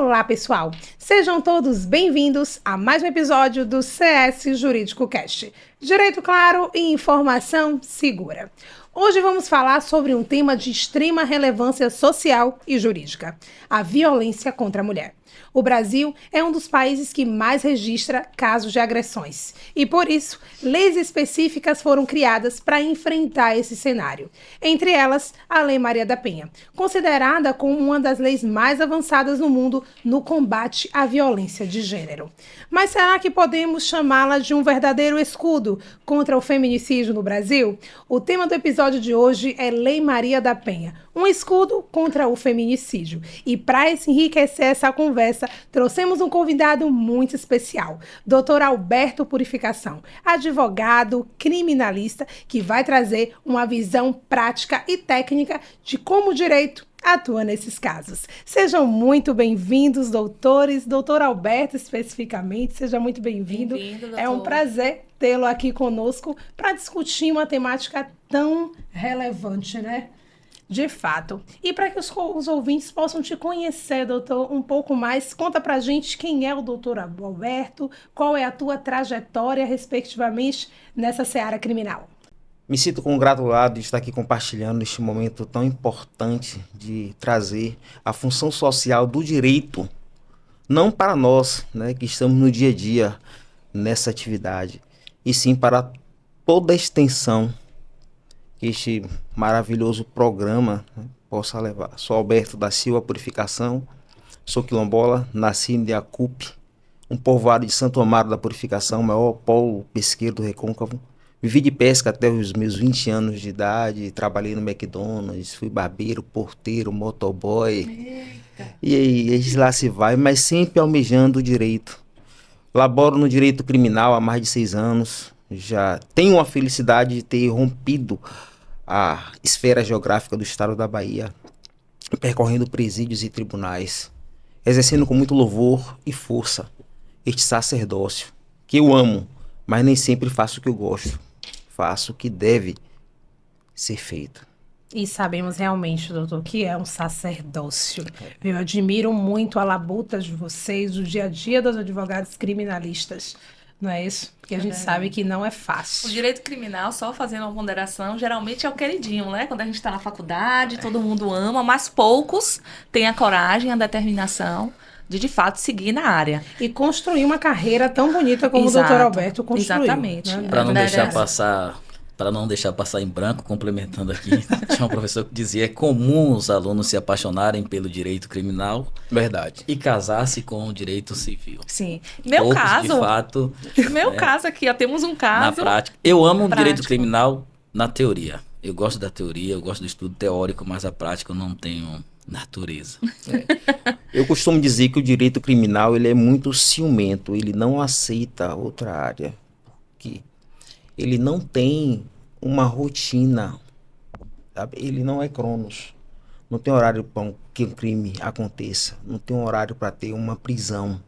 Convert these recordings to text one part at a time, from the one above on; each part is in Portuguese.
Olá, pessoal! Sejam todos bem-vindos a mais um episódio do CS Jurídico Cast. Direito claro e informação segura. Hoje vamos falar sobre um tema de extrema relevância social e jurídica: a violência contra a mulher. O Brasil é um dos países que mais registra casos de agressões e, por isso, leis específicas foram criadas para enfrentar esse cenário. Entre elas, a Lei Maria da Penha, considerada como uma das leis mais avançadas no mundo no combate à violência de gênero. Mas será que podemos chamá-la de um verdadeiro escudo contra o feminicídio no Brasil? O tema do episódio de hoje é Lei Maria da Penha, um escudo contra o feminicídio. E para enriquecer essa conversa, trouxemos um convidado muito especial, Dr. Alberto Purificação, advogado criminalista, que vai trazer uma visão prática e técnica de como o direito atua nesses casos. Sejam muito bem-vindos, doutores. Doutor Alberto, especificamente, seja muito bem-vindo. É um prazer tê-lo aqui conosco para discutir uma temática tão relevante, né? De fato. E para que os ouvintes possam te conhecer, doutor, um pouco mais, conta pra gente quem é o doutor Alberto, qual é a tua trajetória, respectivamente, nessa seara criminal. Me sinto congratulado de estar aqui compartilhando neste momento tão importante de trazer a função social do direito, não para nós, né, que estamos no dia a dia nessa atividade, e sim para toda a extensão que este maravilhoso programa, né, possa levar. Sou Alberto da Silva Purificação, sou quilombola, nasci em Deacupe, um povoado de Santo Amaro da Purificação, maior polo pesqueiro do Recôncavo. Vivi de pesca até os meus 20 anos de idade, trabalhei no McDonald's, fui barbeiro, porteiro, motoboy. Eita. E aí lá se vai, mas sempre almejando o direito. Laboro no direito criminal há mais de 6 anos. Já tenho a felicidade de ter rompido a esfera geográfica do estado da Bahia, percorrendo presídios e tribunais, exercendo com muito louvor e força este sacerdócio, que eu amo, mas nem sempre faço o que eu gosto, faço o que deve ser feito. E sabemos realmente, doutor, que é um sacerdócio. Eu admiro muito a labuta de vocês, o dia a dia dos advogados criminalistas. Não é isso? Porque a gente sabe que não é fácil. O direito criminal, só fazendo uma ponderação, geralmente é o queridinho, né? Quando a gente está na faculdade, todo mundo ama, mas poucos têm a coragem, a determinação de fato, seguir na área. E construir uma carreira tão bonita como Exato, o doutor Alberto construiu. Exatamente. Né? Para não deixar passar em branco, complementando aqui, tinha um professor que dizia: é comum os alunos se apaixonarem pelo direito criminal. Verdade. E casar-se com o direito civil. Sim. De fato. Caso aqui, ó, temos um caso. Na prática. Eu amo o direito criminal na teoria. Eu gosto da teoria, eu gosto do estudo teórico, mas a prática eu não tenho natureza. Eu costumo dizer que o direito criminal ele é muito ciumento, ele não aceita outra área, porque ele não tem uma rotina, sabe? Ele não é Cronos, não tem horário para que um crime aconteça, não tem um horário para ter uma prisão.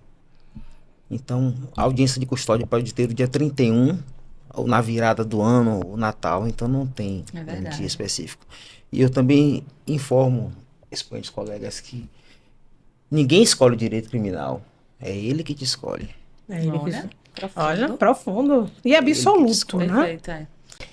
Então, a audiência de custódia pode ter o dia 31, ou na virada do ano, o Natal, então não tem um dia específico. E eu também informo, exponho os colegas, que ninguém escolhe o direito criminal, é ele que te escolhe. É ele Olha, profundo e absoluto, né? Perfeito, é.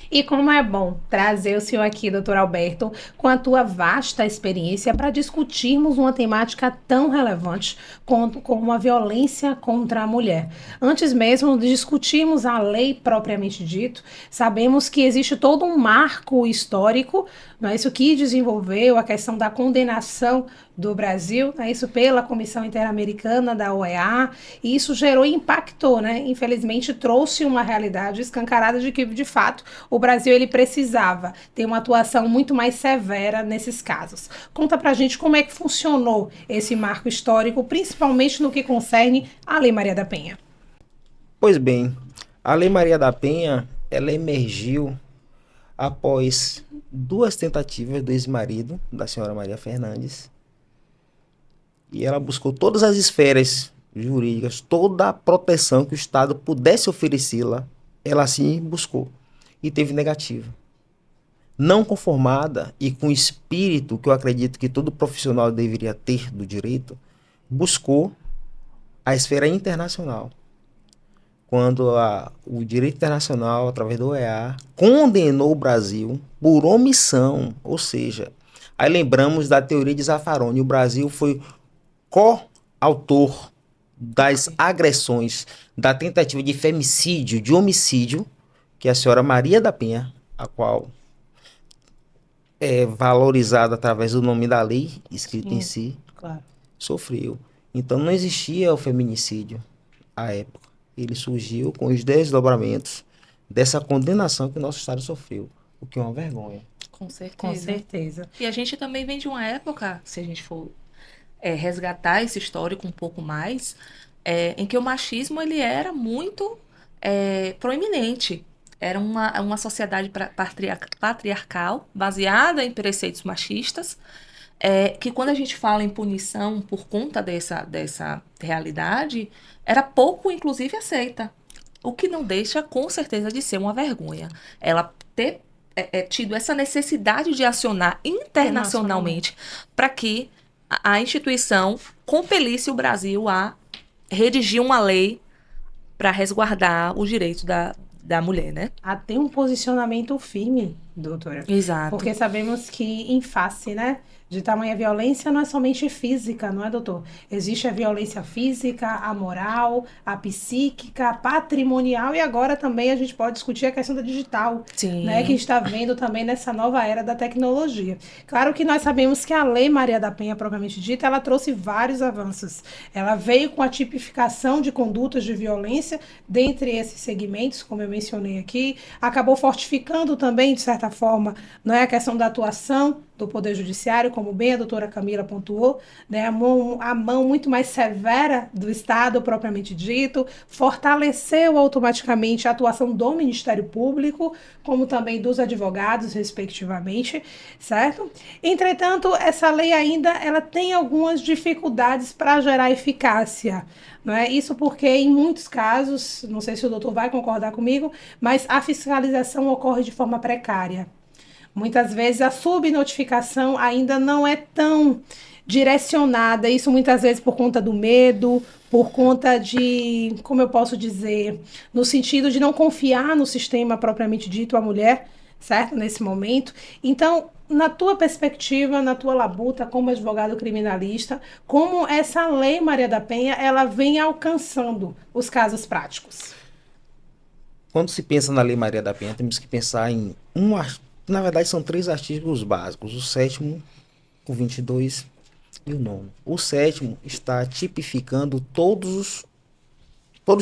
E como é bom trazer o senhor aqui, doutor Alberto, com a tua vasta experiência para discutirmos uma temática tão relevante como a violência contra a mulher. Antes mesmo de discutirmos a lei propriamente dito, sabemos que existe todo um marco histórico, não é isso, que desenvolveu a questão da condenação do Brasil, né, isso pela Comissão Interamericana da OEA, e isso gerou e impactou, né? Infelizmente trouxe uma realidade escancarada de que, de fato, o Brasil ele precisava ter uma atuação muito mais severa nesses casos. Conta pra gente como é que funcionou esse marco histórico, principalmente no que concerne à Lei Maria da Penha. Pois bem, a Lei Maria da Penha, ela emergiu após 2 tentativas do ex-marido da senhora Maria Fernandes, e ela buscou todas as esferas jurídicas, toda a proteção que o Estado pudesse oferecê-la, ela assim buscou e teve negativa. Não conformada e com o espírito que eu acredito que todo profissional deveria ter do direito, buscou a esfera internacional. Quando o direito internacional, através do OEA, condenou o Brasil por omissão, ou seja, aí lembramos da teoria de Zaffaroni, o Brasil foi coautor das agressões, da tentativa de femicídio, de homicídio, que a senhora Maria da Penha, a qual é valorizada através do nome da lei, escrito em si, Claro. sofreu. Então não existia o feminicídio à época. Ele surgiu com os desdobramentos dessa condenação que o nosso Estado sofreu, o que é uma vergonha. Com certeza. Com certeza. E a gente também vem de uma época, se a gente for resgatar esse histórico um pouco mais, em que o machismo ele era muito proeminente. Era uma sociedade patriarcal, baseada em preceitos machistas, que quando a gente fala em punição por conta dessa realidade, era pouco, inclusive, aceita. O que não deixa, com certeza, de ser uma vergonha. Ela ter tido essa necessidade de acionar internacionalmente para que a instituição compelisse o Brasil a redigir uma lei para resguardar os direitos da mulher, né? A ter um posicionamento firme, doutora. Exato. Porque sabemos que em face, né, de tamanha violência não é somente física, não é, doutor? Existe a violência física, a moral, a psíquica, a patrimonial e agora também a gente pode discutir a questão da digital, Sim. né, que está vendo também nessa nova era da tecnologia. Claro que nós sabemos que a Lei Maria da Penha, propriamente dita, ela trouxe vários avanços. Ela veio com a tipificação de condutas de violência dentre esses segmentos, como eu mencionei aqui, acabou fortificando também, de certa forma, não é, a questão da atuação do Poder Judiciário, como bem a doutora Camila pontuou, né, a mão muito mais severa do Estado, propriamente dito, fortaleceu automaticamente a atuação do Ministério Público, como também dos advogados, respectivamente, certo? Entretanto, essa lei ainda ela tem algumas dificuldades para gerar eficácia, não é? Isso porque, em muitos casos, não sei se o doutor vai concordar comigo, mas a fiscalização ocorre de forma precária. Muitas vezes a subnotificação ainda não é tão direcionada, isso muitas vezes por conta do medo, por conta de, como eu posso dizer, no sentido de não confiar no sistema propriamente dito, a mulher, certo? Nesse momento. Então, na tua perspectiva, na tua labuta como advogado criminalista, como essa lei Maria da Penha, ela vem alcançando os casos práticos? Quando se pensa na Lei Maria da Penha, temos que pensar em na verdade, são 3 artigos básicos. O 7º, o 22 e o 9º. O 7º está tipificando todo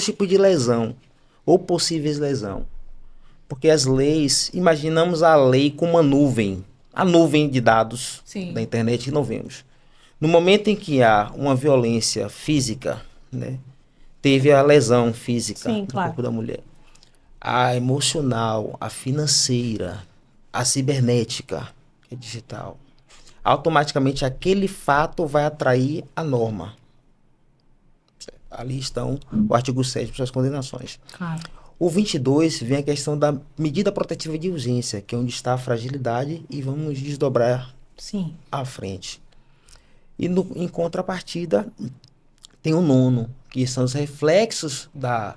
tipo de lesão ou possíveis lesão. Porque as leis, imaginamos a lei como uma nuvem. A nuvem de dados Sim. da internet que não vemos. No momento em que há uma violência física, né, teve a lesão física Sim, no claro. corpo da mulher. A emocional, a financeira, a cibernética, que é digital, automaticamente aquele fato vai atrair a norma. Certo? Ali estão o artigo 7 para suas condenações. Claro. O 22 vem a questão da medida protetiva de urgência, que é onde está a fragilidade e vamos desdobrar Sim. à frente. E em contrapartida tem o 9º, que são os reflexos da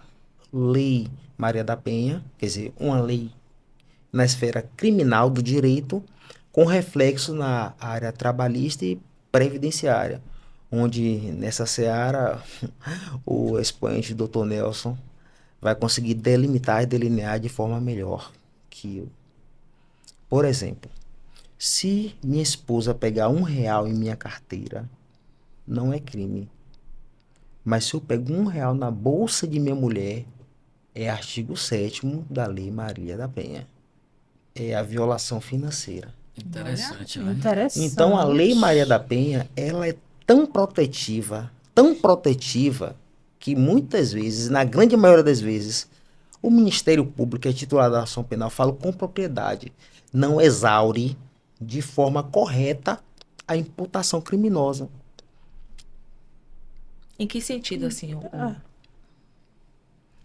Lei Maria da Penha, quer dizer, uma lei na esfera criminal do direito, com reflexo na área trabalhista e previdenciária, onde nessa seara o expoente Dr. Nelson vai conseguir delimitar e delinear de forma melhor que eu. Por exemplo, se minha esposa pegar R$1 em minha carteira, não é crime. Mas se eu pego R$1 na bolsa de minha mulher, é artigo 7º da Lei Maria da Penha. É a violação financeira. Interessante, né? Interessante. Então a Lei Maria da Penha, ela é tão protetiva, que muitas vezes, na grande maioria das vezes, o Ministério Público, que é titular da ação penal, falo com propriedade, não exaure de forma correta a imputação criminosa. Em que sentido, assim?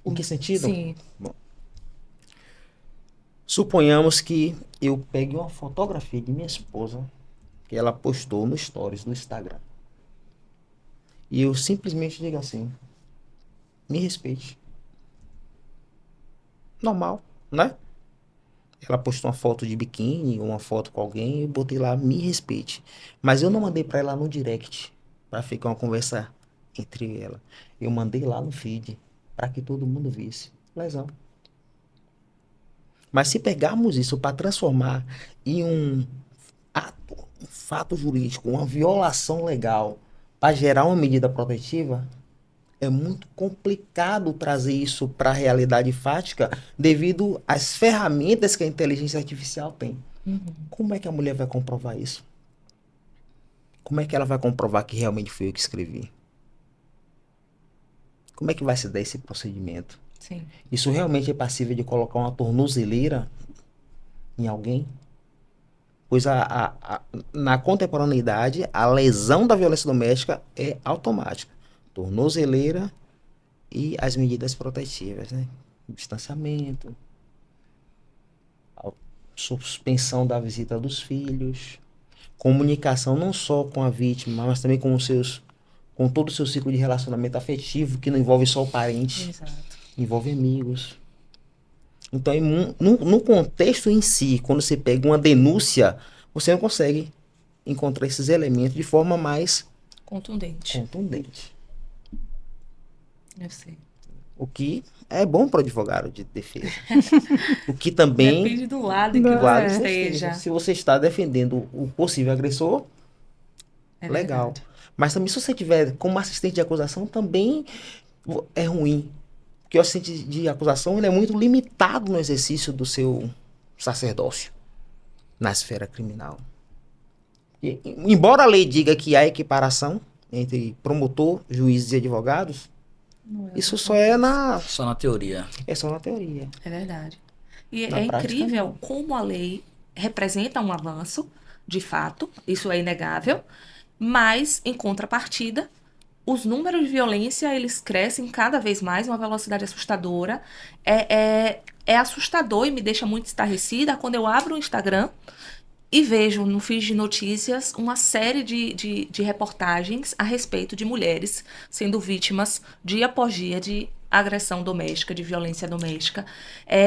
Em que sentido? Sim. Bom, suponhamos que eu pegue uma fotografia de minha esposa que ela postou no Stories do Instagram. e eu simplesmente digo assim, me respeite. Normal, né? Ela postou uma foto de biquíni, uma foto com alguém, e eu botei lá, me respeite. Mas eu não mandei pra ela no direct, pra ficar uma conversa entre ela. Eu mandei lá no feed, pra que todo mundo visse. Lesão. Mas se pegarmos isso para transformar em um ato, um fato jurídico, uma violação legal, para gerar uma medida protetiva, é muito complicado trazer isso para a realidade fática devido às ferramentas que a inteligência artificial tem. Como é que a mulher vai comprovar isso? Como é que ela vai comprovar que realmente foi eu que escrevi? Como é que vai se dar esse procedimento? Sim. Isso realmente é passível de colocar uma tornozeleira em alguém? Pois na contemporaneidade, a lesão da violência doméstica é automática. Tornozeleira e as medidas protetivas, né? Distanciamento, suspensão da visita dos filhos, comunicação não só com a vítima, mas também com todo o seu ciclo de relacionamento afetivo, que não envolve só o parente, Exato. envolve amigos. Então, no contexto em si, quando você pega uma denúncia, você não consegue encontrar esses elementos de forma mais Contundente. contundente. Eu sei. O que é bom para o advogado de defesa. O que também Depende do lado em que Do você lado que esteja. se você está defendendo o possível agressor, É legal. verdade. Mas também se você tiver como assistente de acusação, também é ruim. Porque o assistente de acusação ele é muito limitado no exercício do seu sacerdócio na esfera criminal. Embora a lei diga que há equiparação entre promotor, juízes e advogados, Não é isso o que só é Só na teoria. só na teoria. É verdade. E Na é prática, incrível não. como a lei representa um avanço, de fato, isso é inegável, mas, em contrapartida, os números de violência, eles crescem cada vez mais, uma velocidade assustadora. É assustador e me deixa muito estarrecida quando eu abro o Instagram e vejo no feed de notícias uma série de reportagens a respeito de mulheres sendo vítimas dia após dia de agressão doméstica, de violência doméstica.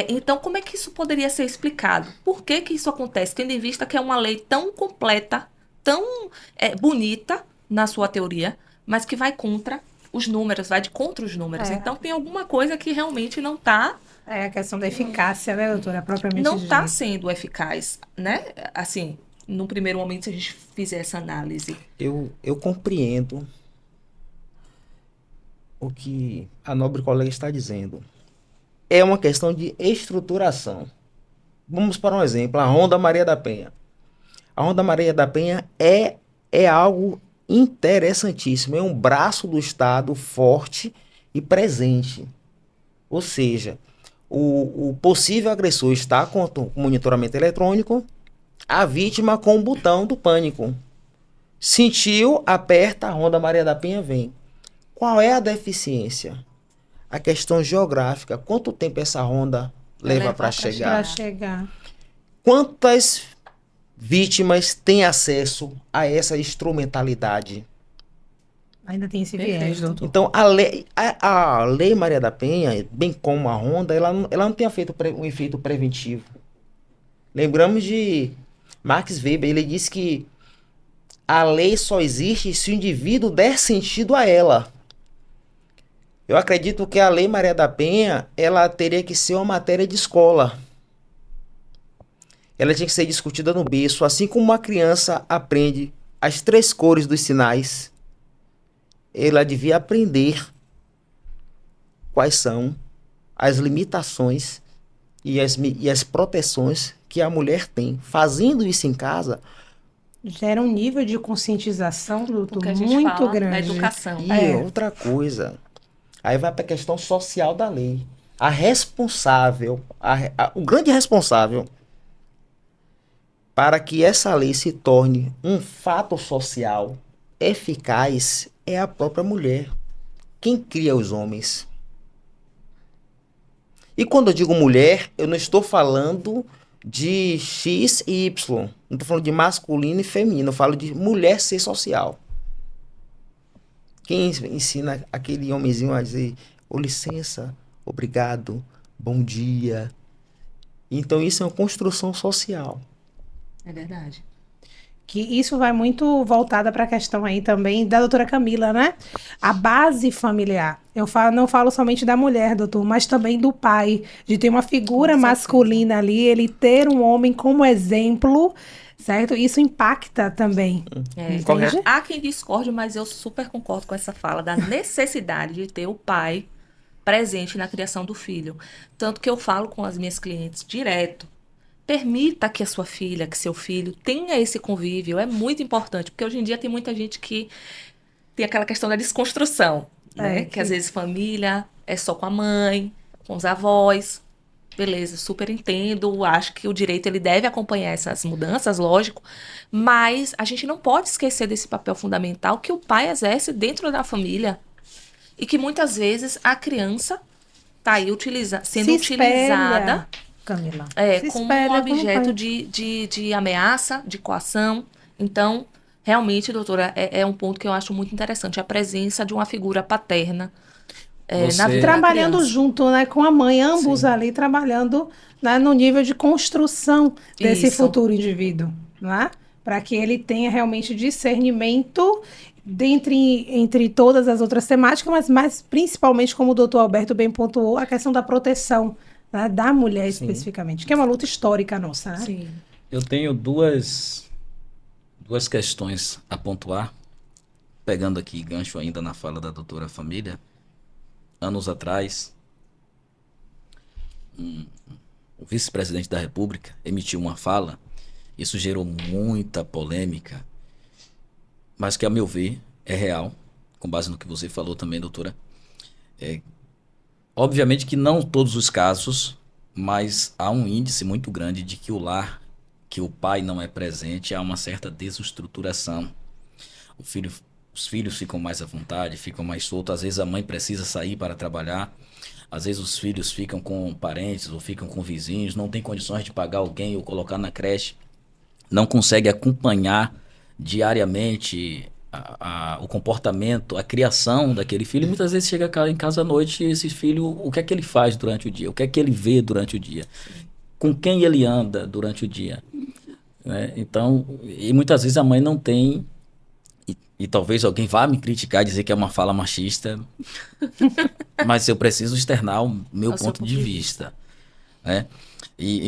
Então, como é que isso poderia ser explicado? Por que que isso acontece? Tendo em vista que é uma lei tão completa, tão bonita na sua teoria, mas que vai contra os números, vai de contra os números. Então, tem alguma coisa que realmente não está É a questão da eficácia, né, doutora? Propriamente não está dita. sendo eficaz, né? Assim, no primeiro momento, se a gente fizer essa análise. Eu compreendo o que a nobre colega está dizendo. É uma questão de estruturação. Vamos para um exemplo, a Ronda Maria da Penha. A Ronda Maria da Penha é algo interessantíssimo, é um braço do Estado forte e presente. Ou seja, o possível agressor está com o monitoramento eletrônico, a vítima com o botão do pânico. Sentiu, aperta, a Ronda Maria da Penha vem. Qual é a deficiência? A questão geográfica. Quanto tempo essa ronda leva para Para chegar? chegar. Quantas vítimas têm acesso a essa instrumentalidade? Ainda tem esse Perfeito. viés, doutor. Então, a lei Maria da Penha, bem como a ronda, ela não tem um efeito preventivo. Lembramos de Max Weber, ele disse que a lei só existe se o indivíduo der sentido a ela. Eu acredito que a lei Maria da Penha, ela teria que ser uma matéria de escola. Ela tinha que ser discutida no berço, assim como uma criança aprende as 3 cores dos sinais. Ela devia aprender quais são as limitações e as proteções que a mulher tem. Fazendo isso em casa, Gera um nível de conscientização, doutor, Porque a gente muito fala da grande. educação. e outra coisa, aí vai para a questão social da lei. A responsável, o grande responsável para que essa lei se torne um fato social eficaz é a própria mulher. Quem cria os homens? E quando eu digo mulher, eu não estou falando de X e Y. Não estou falando de masculino e feminino. Eu falo de mulher ser social. Quem ensina aquele homenzinho a dizer, ô licença, obrigado, bom dia. Então isso é uma construção social. É verdade. Que isso vai muito voltada para a questão aí também da doutora Camila, né? A base familiar. Não falo somente da mulher, doutor, mas também do pai, de ter uma figura masculina ali, ele ter um homem como exemplo, certo? Isso impacta também. Entende? Há quem discorde, mas eu super concordo com essa fala da necessidade de ter o pai presente na criação do filho. Tanto que eu falo com as minhas clientes direto. Permita que a sua filha, que seu filho tenha esse convívio. É muito importante, porque hoje em dia tem muita gente que tem aquela questão da desconstrução, né? Que às vezes família é só com a mãe, com os avós. Beleza, super entendo. Acho que o direito ele deve acompanhar essas mudanças, lógico. Mas a gente não pode esquecer desse papel fundamental que o pai exerce dentro da família. E que muitas vezes a criança está aí sendo utilizada, Camila. como um objeto de ameaça, de coação. Então, realmente, doutora, é um ponto que eu acho muito interessante. A presença de uma figura paterna na vida trabalhando da criança. junto, né, com a mãe, ambos ali trabalhando, né, no nível de construção desse Isso. futuro indivíduo, né? Para que ele tenha realmente discernimento entre todas as outras temáticas, mas principalmente, como o doutor Alberto bem pontuou, a questão da proteção, né, da mulher especificamente, que é uma luta histórica nossa, né? Sim. Eu tenho duas questões a pontuar, pegando aqui gancho ainda na fala da doutora Família. Anos atrás, o vice-presidente da República emitiu uma fala, isso gerou muita polêmica, mas que, a meu ver, é real, com base no que você falou também, doutora. Obviamente que não todos os casos, mas há um índice muito grande de que o lar, que o pai não é presente, há uma certa desestruturação. Os filhos ficam mais à vontade, ficam mais soltos. Às vezes a mãe precisa sair para trabalhar. Às vezes os filhos ficam com parentes ou ficam com vizinhos, não tem condições de pagar alguém ou colocar na creche. Não consegue acompanhar diariamente o comportamento, a criação daquele filho. E muitas vezes chega em casa à noite e esse filho, o que é que ele faz durante o dia? O que é que ele vê durante o dia? Com quem ele anda durante o dia? Né? Então, e muitas vezes a mãe não tem... E talvez alguém vá me criticar e dizer que é uma fala machista, mas eu preciso externar o meu ponto de vista. Né?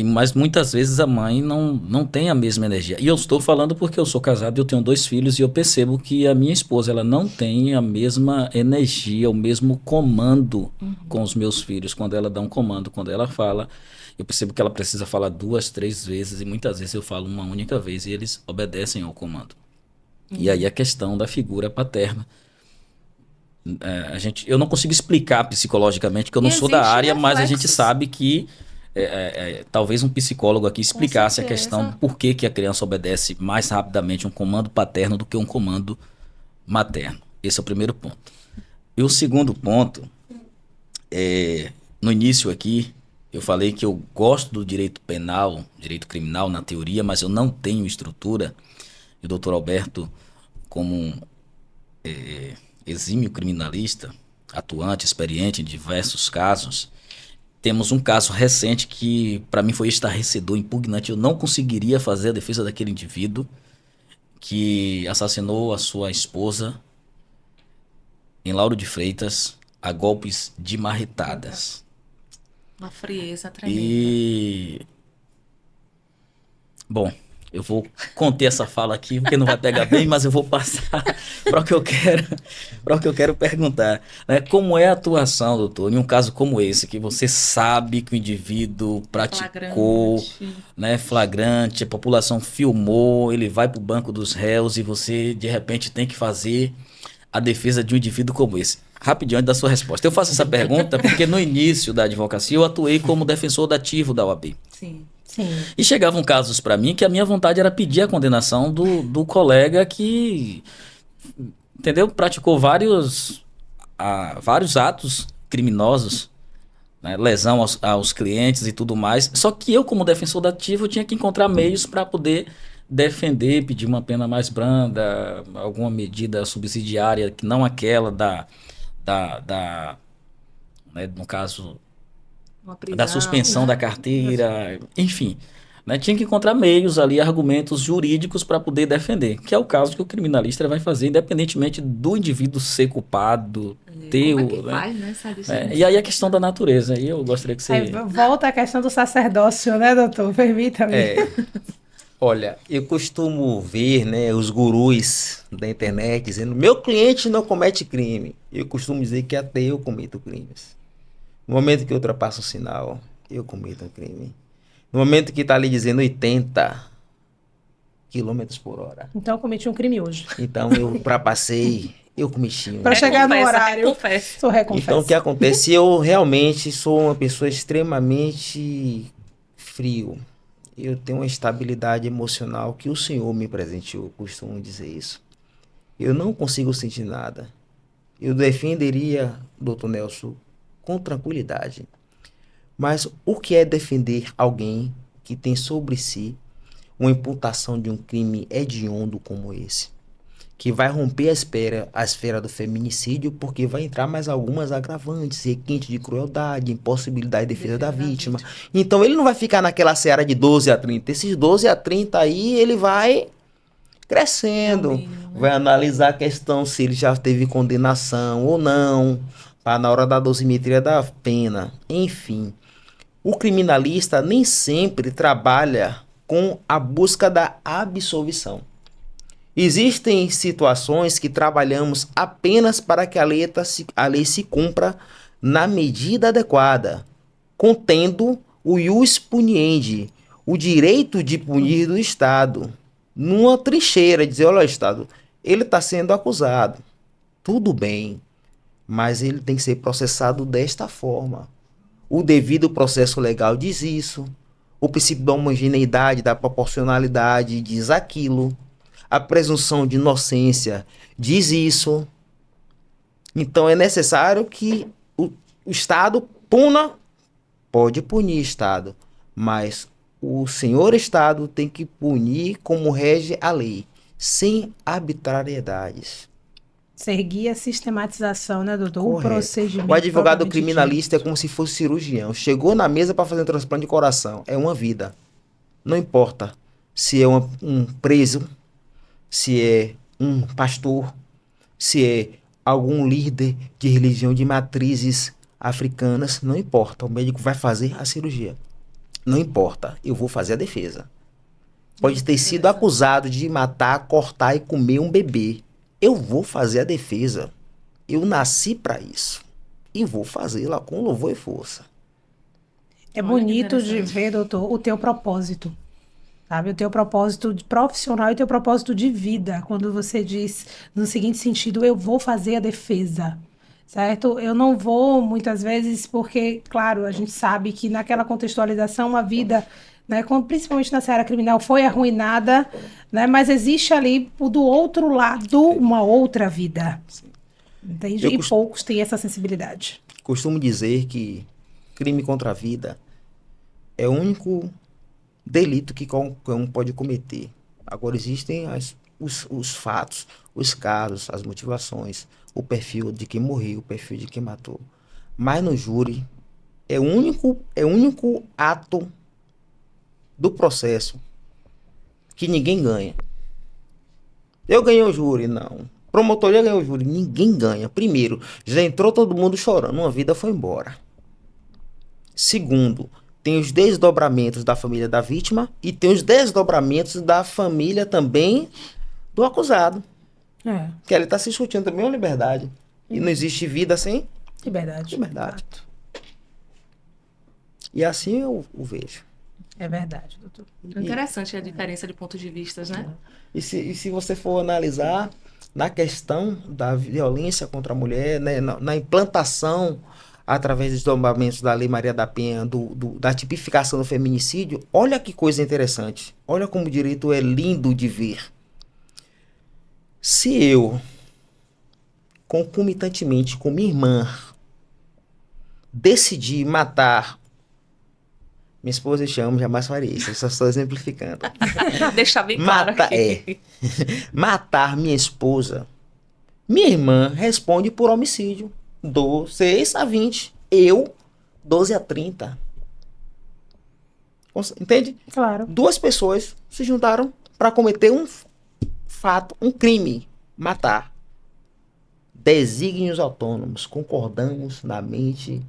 Mas muitas vezes a mãe não tem a mesma energia. E eu estou falando porque eu sou casado e eu tenho 2 filhos e eu percebo que a minha esposa ela não tem a mesma energia, o mesmo comando com os meus filhos. Quando ela dá um comando, quando ela fala, eu percebo que ela precisa falar 2, 3 vezes e muitas vezes eu falo uma única vez e eles obedecem ao comando. E aí a questão da figura paterna. Eu não consigo explicar psicologicamente, porque eu não sou da área, mas a gente sabe que talvez um psicólogo aqui explicasse a questão por que a criança obedece mais rapidamente um comando paterno do que um comando materno. Esse é o primeiro ponto. E o segundo ponto, no início aqui, eu falei que eu gosto do direito penal, direito criminal na teoria, mas eu não tenho estrutura. E o doutor Alberto, como um exímio criminalista, atuante, experiente em diversos casos, temos um caso recente que para mim foi estarrecedor, impugnante. Eu não conseguiria fazer a defesa daquele indivíduo que assassinou a sua esposa em Lauro de Freitas a golpes de marretadas. Uma frieza tremenda. Bom, eu vou conter essa fala aqui, porque não vai pegar bem, mas eu vou passar para o que eu quero perguntar. Né? Como é a atuação, doutor, em um caso como esse, que você sabe que o indivíduo praticou, flagrante, a população filmou, ele vai para o banco dos réus e você, de repente, tem que fazer a defesa de um indivíduo como esse? Rapidinho, antes da sua resposta. Eu faço essa pergunta porque no início da advocacia eu atuei como defensor dativo da OAB. Sim. E chegavam casos para mim que a minha vontade era pedir a condenação do colega que, entendeu? Praticou vários atos criminosos, né? Lesão aos clientes e tudo mais. Só que eu, como defensor dativo, eu tinha que encontrar meios para poder defender, pedir uma pena mais branda, alguma medida subsidiária, que não aquela né, no caso, Uma da prisão, suspensão né? da carteira, enfim. Né, tinha que encontrar meios ali, argumentos jurídicos para poder defender, que é o caso que o criminalista vai fazer, independentemente do indivíduo ser culpado, ter Como é que o, né? faz, né? Essa distinção? E aí a questão da natureza, aí eu gostaria que Aí você... volta a questão do sacerdócio, né, doutor? Permita-me. É, olha, eu costumo ver, né, os gurus da internet dizendo: meu cliente não comete crime. Eu costumo dizer que até eu cometo crimes. No momento que eu ultrapasso o sinal, eu cometo um crime. No momento que está ali dizendo 80 quilômetros por hora, Então eu cometi um crime hoje. então eu ultrapassei, eu cometi um Para chegar no Reconfessa, horário, reconfessa. sou reconfesso. Então, o que acontece? Eu realmente sou uma pessoa extremamente frio. Eu tenho uma estabilidade emocional que o Senhor me presenteou, eu costumo dizer isso. Eu não consigo sentir nada. Eu defenderia, doutor Nelson, com tranquilidade. Mas o que é defender alguém que tem sobre si uma imputação de um crime hediondo como esse? Que vai romper a esfera do feminicídio, porque vai entrar mais algumas agravantes, requinte de crueldade, impossibilidade de defesa da vítima. Então ele não vai ficar naquela seara de 12 a 30. Esses 12 a 30 aí, ele vai crescendo, É o mínimo, né? vai analisar a questão se ele já teve condenação ou não, para na hora da dosimetria da pena. Enfim, o criminalista nem sempre trabalha com a busca da absolvição. Existem situações que trabalhamos apenas para que a lei se cumpra na medida adequada, contendo o ius puniendi, o direito de punir do Estado, numa trincheira, dizer: olha, Estado, ele está sendo acusado, tudo bem, mas ele tem que ser processado desta forma. O devido processo legal diz isso, o princípio da homogeneidade, da proporcionalidade diz aquilo. A presunção de inocência diz isso. Então é necessário que o Estado puna, pode punir Estado, mas o senhor Estado tem que punir como rege a lei, sem arbitrariedades. Seguir a sistematização, né, doutor? O Correto. procedimento. O advogado propriamente criminalista é dito. como se fosse cirurgião. Chegou na mesa para fazer um transplante de coração. É uma vida. Não importa se é um preso, se é um pastor, se é algum líder de religião de matrizes africanas, não importa. O médico vai fazer a cirurgia. Não importa, eu vou fazer a defesa. Pode ter sido acusado de matar, cortar e comer um bebê. Eu vou fazer a defesa. Eu nasci para isso. E vou fazê-la com louvor e força. É Olha que bonito de interessante. ver, doutor, o teu propósito. Sabe? O teu propósito profissional e o teu propósito de vida. Quando você diz, no seguinte sentido, eu vou fazer a defesa. Certo? Eu não vou, muitas vezes, porque, claro, a gente sabe que naquela contextualização a vida, né, principalmente na seara criminal, foi arruinada, né, mas existe ali do outro lado uma outra vida. Entende? Eu E cost- poucos têm essa sensibilidade. Costumo dizer que crime contra a vida é o único delito que qualquer um pode cometer. Agora existem os fatos, os casos, as motivações, o perfil de quem morreu, o perfil de quem matou. Mas no júri é o único ato do processo que ninguém ganha. Eu ganhei o júri, não. Promotoria ganhou o júri, ninguém ganha. Primeiro, já entrou todo mundo chorando, uma vida foi embora. Segundo, tem os desdobramentos da família da vítima e tem os desdobramentos da família também do acusado. É, Que ele está se discutindo também uma liberdade. E não existe vida sem liberdade. liberdade. Fato. E assim eu o vejo. É verdade, doutor. Interessante a diferença de pontos de vistas, né? E se você for analisar na questão da violência contra a mulher, né, na implantação através dos desdobramentos da Lei Maria da Penha, da tipificação do feminicídio, olha que coisa interessante. Olha como o direito é lindo de ver. Se eu, concomitantemente com minha irmã, decidir matar Minha esposa eu amo, jamais faria isso. Eu só estou exemplificando. Deixar bem claro aqui. Matar minha esposa. Minha irmã responde por homicídio. 6 a 20. Eu, 12 a 30. Entende? Claro. 2 pessoas se juntaram para cometer um fato, um crime. Matar. Desígnios autônomos. Concordamos na mente,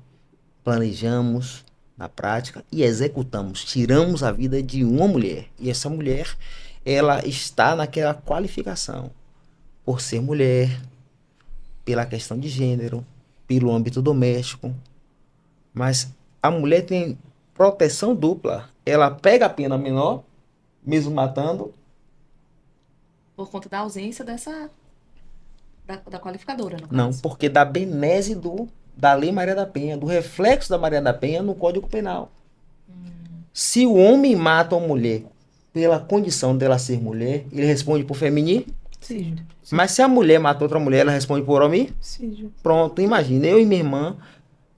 planejamos na prática e executamos. Tiramos a vida de uma mulher. E essa mulher, ela está naquela qualificação. Por ser mulher, pela questão de gênero, pelo âmbito doméstico. Mas a mulher tem proteção dupla. Ela pega a pena menor, mesmo matando. Por conta da ausência dessa... Da qualificadora, no caso. Não, porque da benese da Lei Maria da Penha, do reflexo da Maria da Penha no Código Penal. Se o homem mata uma mulher pela condição dela ser mulher, ele responde por feminicídio. Sim. Mas se a mulher mata outra mulher, ela responde por homicídio. Pronto, imagina, eu e minha irmã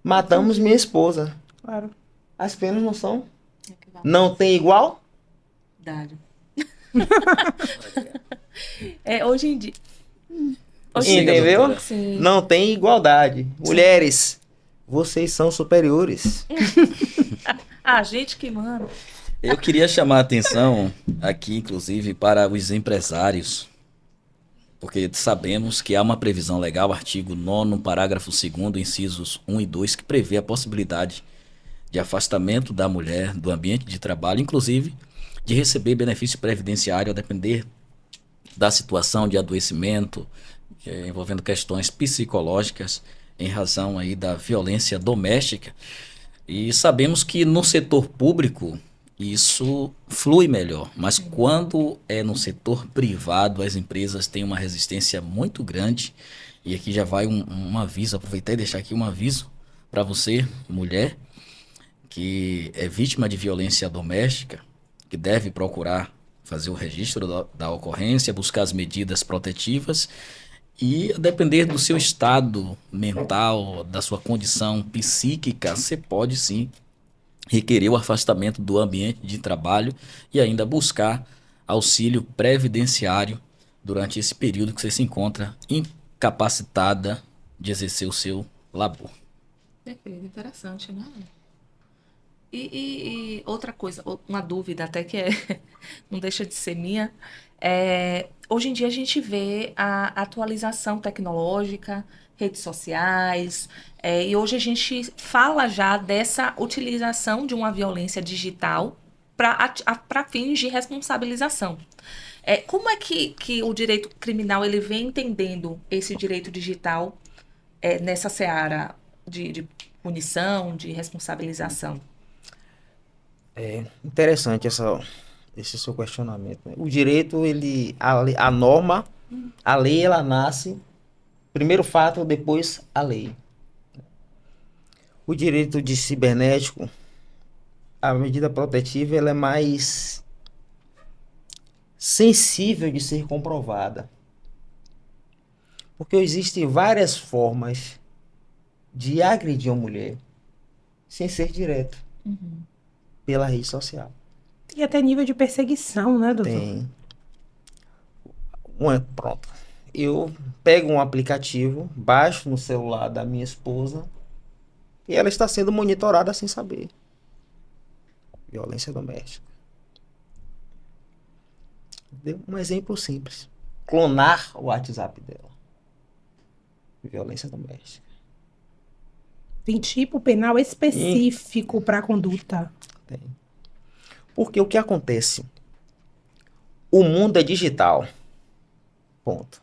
matamos minha esposa. Claro. As penas não são? Não tem igual? Verdade. Hoje em dia... Entendeu? Sim. Não tem igualdade. Mulheres, vocês são superiores. A gente que manda. Eu queria chamar a atenção aqui, inclusive, para os empresários, porque sabemos que há uma previsão legal, artigo 9º, parágrafo 2º, incisos 1 e 2, que prevê a possibilidade de afastamento da mulher do ambiente de trabalho, inclusive de receber benefício previdenciário a depender da situação de adoecimento, envolvendo questões psicológicas em razão aí da violência doméstica. E sabemos que no setor público isso flui melhor, mas quando é no setor privado, as empresas têm uma resistência muito grande. E aqui já vai um aviso, aproveitar e deixar aqui um aviso para você, mulher, que é vítima de violência doméstica, que deve procurar fazer o registro da ocorrência, buscar as medidas protetivas e, a depender do seu estado mental, da sua condição psíquica, você pode sim requerer o afastamento do ambiente de trabalho e ainda buscar auxílio previdenciário durante esse período que você se encontra incapacitada de exercer o seu labor. Perfeito, interessante, né? E outra coisa, uma dúvida até que não deixa de ser minha, hoje em dia a gente vê a atualização tecnológica, redes sociais, e hoje a gente fala já dessa utilização de uma violência digital para fins de responsabilização. Como é que o direito criminal ele vem entendendo esse direito digital nessa seara de punição, de responsabilização? É interessante esse seu questionamento, né? O direito, a norma, a lei, ela nasce, primeiro fato, depois a lei. O direito de cibernético, a medida protetiva, ela é mais sensível de ser comprovada. Porque existem várias formas de agredir uma mulher sem ser direto. Uhum. Pela rede social. E até nível de perseguição, né, doutor? Tem. Pronto. Eu pego um aplicativo, baixo no celular da minha esposa e ela está sendo monitorada sem saber. Violência doméstica. Deu um exemplo simples. Clonar o WhatsApp dela. Violência doméstica. Tem tipo penal específico para a conduta. Tem. Porque o que acontece? O mundo é digital. Ponto.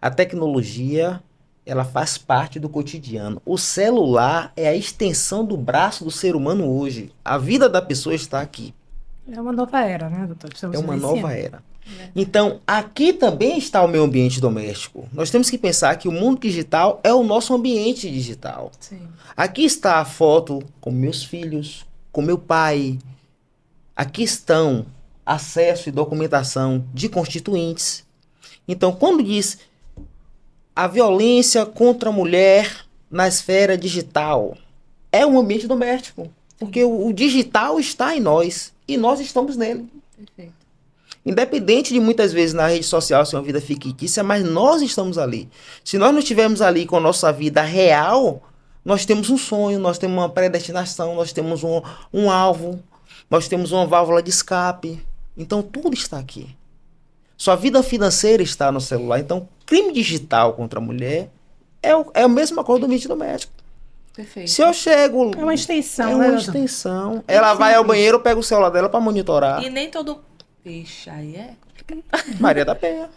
A tecnologia, ela faz parte do cotidiano. O celular é a extensão do braço do ser humano hoje. A vida da pessoa está aqui. É uma nova era, né, doutor? Estamos É uma vivenciando. nova era. Então, aqui também está o meu ambiente doméstico. Nós temos que pensar que o mundo digital é o nosso ambiente digital. Sim. Aqui está a foto com meus filhos, com meu pai. Aqui estão acesso e documentação de constituintes. Então, quando diz a violência contra a mulher na esfera digital, é um ambiente doméstico. Porque o digital está em nós e nós estamos nele. Perfeito. Independente de muitas vezes na rede social ser uma vida fictícia, mas nós estamos ali. Se nós não estivermos ali com a nossa vida real, nós temos um sonho, nós temos uma predestinação, nós temos um alvo, nós temos uma válvula de escape. Então tudo está aqui. Sua vida financeira está no celular. Então, crime digital contra a mulher é a mesma coisa do ambiente doméstico. Perfeito. Se eu chego... É uma extensão, É né, uma doutor? extensão. Ela vai ao banheiro, pega o celular dela para monitorar. E nem todo... Ixi, aí é complicado. Maria da Penha.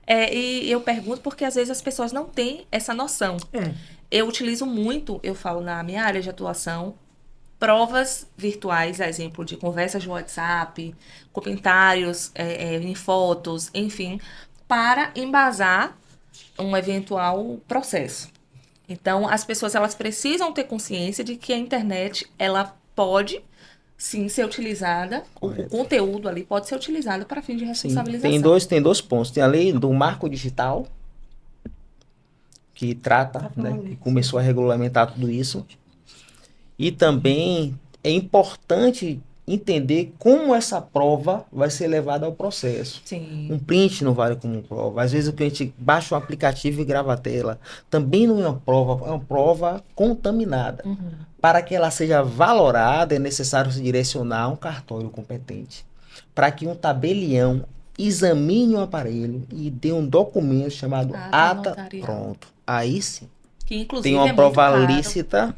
E eu pergunto porque às vezes as pessoas não têm essa noção. Eu utilizo muito, eu falo na minha área de atuação, provas virtuais, a exemplo de conversas de WhatsApp, comentários em fotos, enfim, para embasar um eventual processo. Então, as pessoas elas precisam ter consciência de que a internet ela pode sim ser utilizada, o conteúdo ali pode ser utilizado para fim de Sim, responsabilização. tem dois pontos. Tem a lei do marco digital, que trata, né, que começou a regulamentar tudo isso. E também é importante entender como essa prova vai ser levada ao processo. Sim. Um print não vale como prova. Às vezes o cliente baixa o aplicativo e grava a tela. Também não é uma prova, é uma prova contaminada. Uhum. Para que ela seja valorada, é necessário se direcionar a um cartório competente. Para que um tabelião examine o aparelho e dê um documento chamado Ata ata notarial. pronto. Aí sim. Que inclusive Tem uma é prova muito caro. lícita.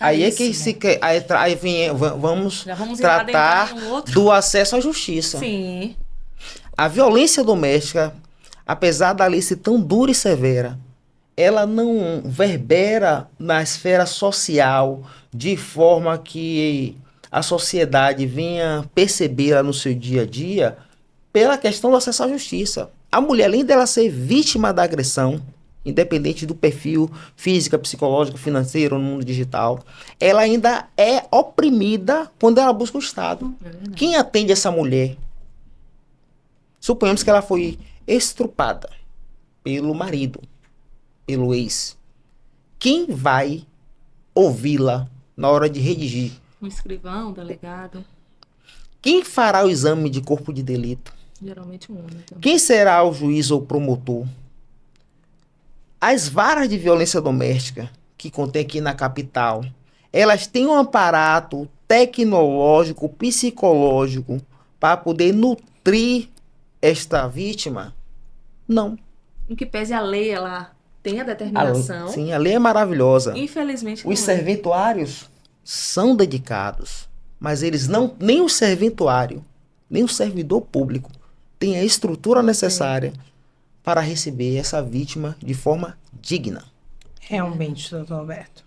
Aí é que Caríssimo. se quer. Aí vem, vamos Já vamos tratar adentrar em um outro. do acesso à justiça. Sim. A violência doméstica, apesar da lei ser tão dura e severa, ela não verbera na esfera social de forma que a sociedade venha percebê-la no seu dia a dia pela questão do acesso à justiça. A mulher, além dela ser vítima da agressão, independente do perfil física, psicológica, financeiro no mundo digital, ela ainda é oprimida quando ela busca o Estado. É verdade. Quem atende essa mulher? Suponhamos que ela foi estrupada pelo marido, pelo ex. Quem vai ouvi-la na hora de redigir? Um escrivão, um delegado, Quem fará o exame de corpo de delito? geralmente um homem também. Quem será o juiz ou promotor? As varas de violência doméstica que contém aqui na capital, elas têm um aparato tecnológico, psicológico para poder nutrir esta vítima? Não. Em que pese a lei, ela tem a determinação. Sim, a lei é maravilhosa. Infelizmente, Os não é. serventuários são dedicados, mas eles não, nem o serventuário, nem o servidor público tem a estrutura necessária para receber essa vítima de forma digna. Realmente, doutor Alberto.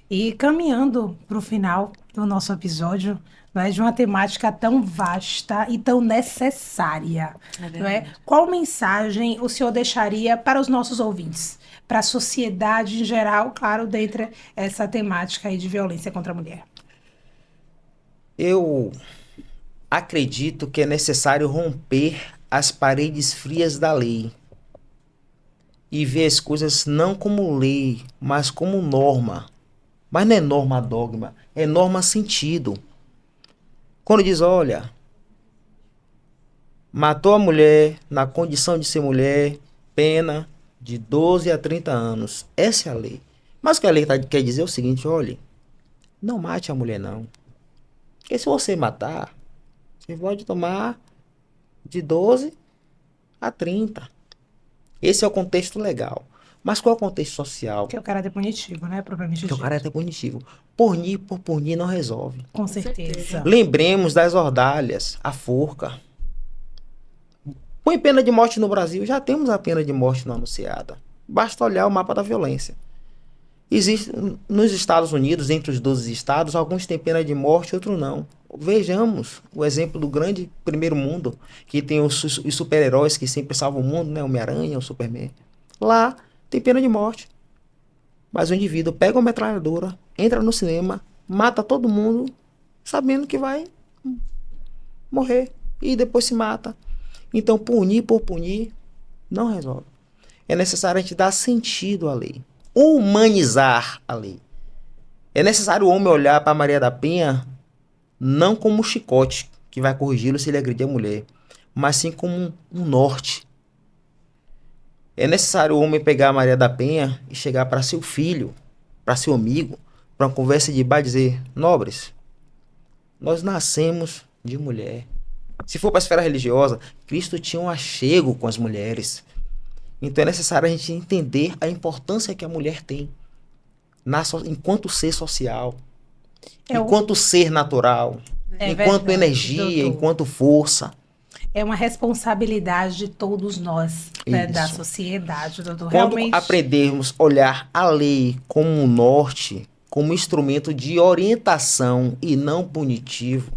E caminhando para o final do nosso episódio, né, de uma temática tão vasta e tão necessária, É não é? verdade. Qual mensagem o senhor deixaria para os nossos ouvintes? Para a sociedade em geral, claro, dentro dessa temática aí de violência contra a mulher. Eu acredito que é necessário romper as paredes frias da lei e ver as coisas não como lei, mas como norma. Mas não é norma dogma, é norma sentido. Quando diz, olha, matou a mulher na condição de ser mulher, pena de 12 a 30 anos. Essa é a lei. Mas o que a lei quer dizer é o seguinte, olha, não mate a mulher não. Porque se você matar, você pode tomar de 12 a 30. Esse é o contexto legal. Mas qual é o contexto social? Que é o caráter punitivo, né? Propriamente Que é o dito. caráter punitivo. Punir por punir não resolve. Com certeza. certeza. Lembremos das ordalhas, a forca. Põe pena de morte no Brasil, já temos a pena de morte não anunciada. Basta olhar o mapa da violência. Existe nos Estados Unidos, entre os 12 estados, alguns têm pena de morte, outros não. Vejamos o exemplo do grande primeiro mundo, que tem os super-heróis que sempre salvam o mundo, né? O Homem-Aranha, o Superman. Lá tem pena de morte. Mas o indivíduo pega uma metralhadora, entra no cinema, mata todo mundo, sabendo que vai morrer. E depois se mata. Então, punir por punir não resolve. É necessário a gente dar sentido à lei. Humanizar a lei. É necessário o homem olhar para Maria da Penha não como um chicote que vai corrigi-lo se ele agredir a mulher, mas sim como um norte. É necessário o homem pegar a Maria da Penha e chegar para seu filho, para seu amigo, para uma conversa de bar e dizer: nobres, nós nascemos de mulher. Se for para a esfera religiosa, Cristo tinha um achego com as mulheres. Então é necessário a gente entender a importância que a mulher tem enquanto ser social, enquanto ser natural, enquanto verdade, energia, doutor. enquanto força. É uma responsabilidade de todos nós, né, da Isso. sociedade, doutor. Quando Realmente, aprendermos a olhar a lei como um norte, como instrumento de orientação e não punitivo,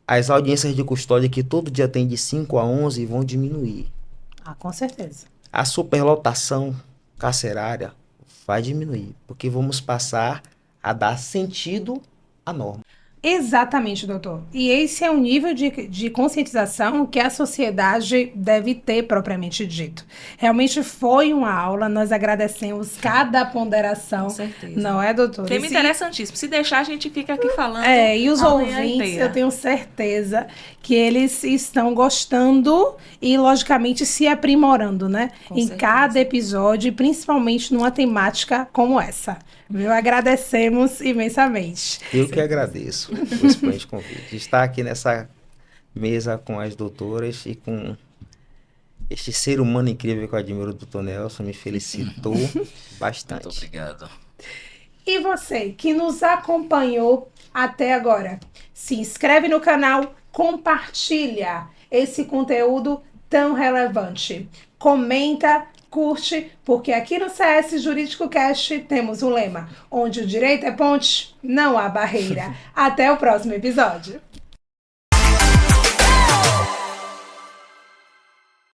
as audiências de custódia que todo dia tem de 5 a 11 vão diminuir. com certeza. A superlotação carcerária vai diminuir, porque vamos passar a dar sentido à norma. Exatamente, doutor. E esse é o nível de conscientização que a sociedade deve ter, propriamente dito. Realmente foi uma aula, nós agradecemos cada ponderação. Com certeza. Não é, doutor? Tema Esse- interessantíssimo. Se deixar, a gente fica aqui falando. E os a manhã ouvintes, inteira. eu tenho certeza que eles estão gostando e, logicamente, se aprimorando, né? Com em certeza. cada episódio, e principalmente numa temática como essa. Viu? Agradecemos imensamente. Eu que agradeço o excelente convite. De estar aqui nessa mesa com as doutoras e com este ser humano incrível que eu admiro, o doutor Nelson, me felicitou bastante. Muito obrigado. E você que nos acompanhou até agora, se inscreve no canal, compartilha esse conteúdo tão relevante. Comenta, curte, porque aqui no CS Jurídico Cast temos o lema: onde o direito é ponte, não há barreira. Até o próximo episódio.